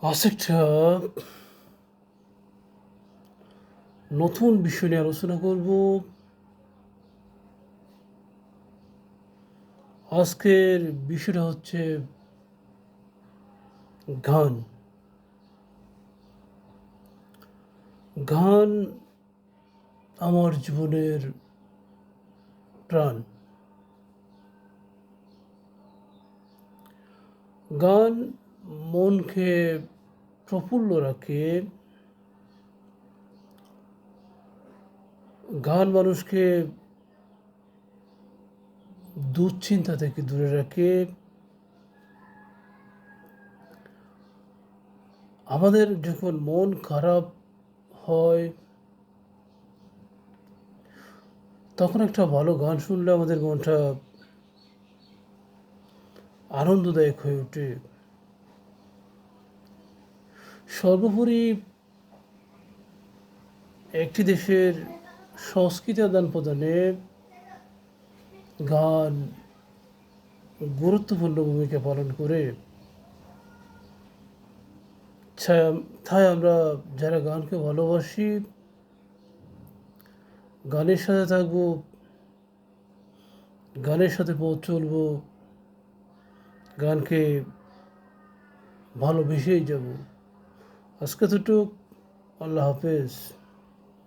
আজ একটা নতুন বিষয় নিয়ে আলোচনা করব। আজকের বিষয়টা হচ্ছে গান। গান আমার জীবনের প্রাণ। গান মনকে প্রফুল্ল রাখে। গান মানুষকে দুশ্চিন্তা থেকে দূরে রাখে। আমাদের যখন মন খারাপ হয় তখন একটা ভালো গান শুনলে আমাদের মনটা আনন্দদায়ক হয়ে ওঠে। সর্বোপরি একটি দেশের সংস্কৃতি আদান প্রদানে গান গুরুত্বপূর্ণ ভূমিকা পালন করে। তাই আমরা যারা গানকে ভালোবাসি গানের সাথে থাকবো, গানের সাথে পথ চলবো, গানকে ভালোবেসেই যাব। আজকে দুটো আল্লাহ হাফেজ।